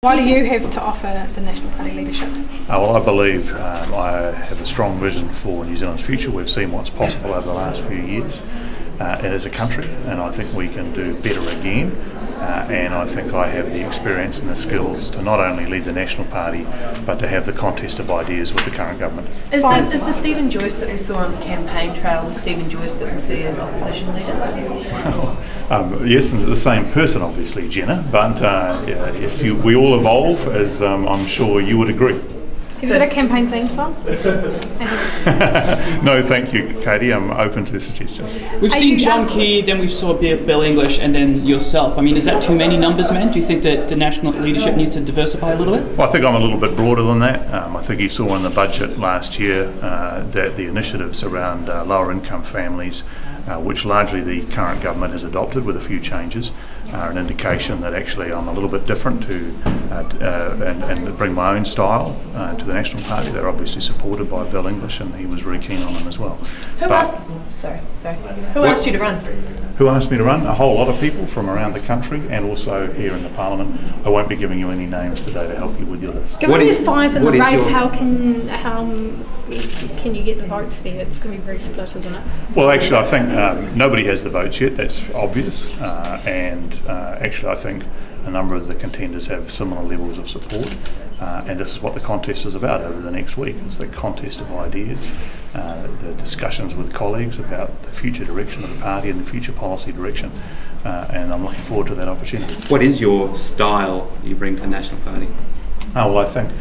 What do you have to offer the National Party leadership? Well, I believe I have a strong vision for New Zealand's future. We've seen what's possible over the last few years as a country, and I think we can do better again. And I think I have the experience and the skills to not only lead the National Party, but to have the contest of ideas with the current government. Is the Stephen Joyce that we saw on the campaign trail the Stephen Joyce that we see as opposition leader? Yes, and the same person, obviously, Jenna, but yes, we all evolve, as I'm sure you would agree. Have you got a campaign theme song? No, thank you, Katie. I'm open to suggestions. We've seen John Key, then we saw Bill English, and then yourself. I mean, is that too many numbers, man? Do you think that the national leadership needs to diversify a little bit? Well, I think I'm a little bit broader than that. I think you saw in the budget last year that the initiatives around lower income families, which largely the current government has adopted with a few changes, are an indication that actually I'm a little bit different to and bring my own style to the National Party. They're obviously supported by Bill English, and he was very keen on them as well. Who asked you to run? Who asked me to run? A whole lot of people from around the country and also here in the Parliament. I won't be giving you any names today to help you with your list. Given there's 5 in the race, how can you get the votes there? It's going to be very split, isn't it? Well, actually, I think nobody has the votes yet. That's obvious. Actually, I think a number of the contenders have similar levels of support. And this is what the contest is about over the next week. It's the contest of ideas, the discussions with colleagues about the future direction of the party and the future policy direction. And I'm looking forward to that opportunity. What is your style you bring to the National Party? Well, I think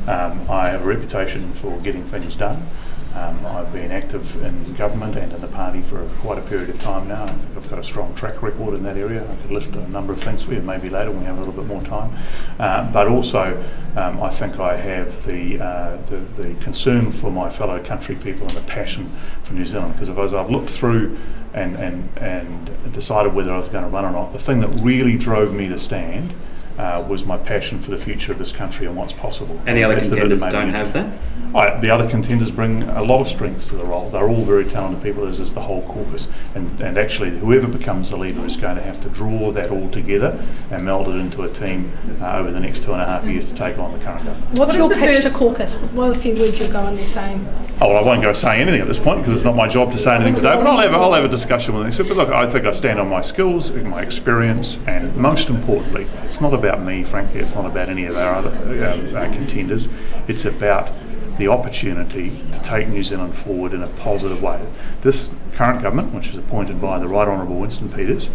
I have a reputation for getting things done. I've been active in government and in the party for quite a period of time now. I think I've got a strong track record in that area. I could list a number of things for you, maybe later when we have a little bit more time. But also, I think I have the concern for my fellow country people and the passion for New Zealand. Because as I've looked through and decided whether I was going to run or not, the thing that really drove me to stand was my passion for the future of this country and what's possible. And the other contenders don't have that? The other contenders bring a lot of strengths to the role. They're all very talented people, as is the whole caucus. And actually, whoever becomes the leader is going to have to draw that all together and meld it into a team over the next 2.5 years to take on the current government. What's your pitch to caucus? What are the few words you'll go on there saying? Well, I won't go saying anything at this point because it's not my job to say anything today, but I'll have a discussion with them. But look, I think I stand on my skills, my experience, and most importantly, it's not about me, frankly, it's not about any of our other contenders. It's about the opportunity to take New Zealand forward in a positive way. This current government, which is appointed by the Right Honourable Winston Peters,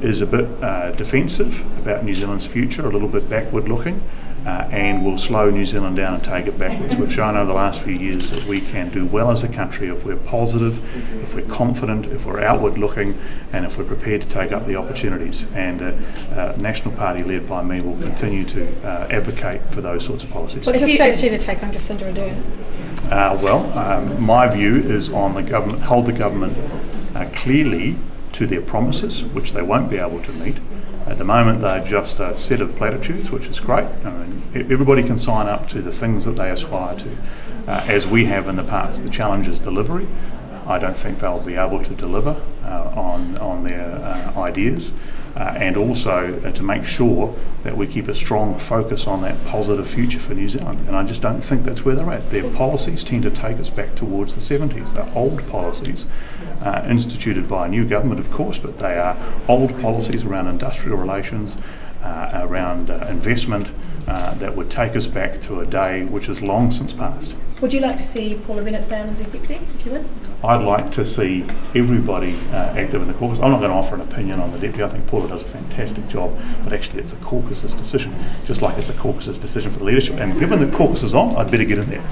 is a bit defensive about New Zealand's future, a little bit backward looking, and will slow New Zealand down and take it backwards. We've shown over the last few years that we can do well as a country if we're positive, if we're confident, if we're outward looking, and if we're prepared to take up the opportunities. And National Party led by me will continue to advocate for those sorts of policies. What's your strategy to take on Jacinda Ardern? My view is on the government, hold the government clearly to their promises, which they won't be able to meet. At the moment, they're just a set of platitudes, which is great. I mean, everybody can sign up to the things that they aspire to, as we have in the past. The challenge is delivery. I don't think they'll be able to deliver on their ideas, and also to make sure that we keep a strong focus on that positive future for New Zealand. And I just don't think that's where they're at. Their policies tend to take us back towards the 70s. They're old policies, instituted by a new government, of course, but they are old policies around industrial relations, around investment, that would take us back to a day which is long since past. Would you like to see Paula Bennett stay on as deputy, if you would? I'd like to see everybody active in the caucus. I'm not going to offer an opinion on the deputy. I think Paula does a fantastic job, but actually it's the caucus's decision, just like it's a caucus's decision for the leadership. And given the caucus is on, I'd better get in there.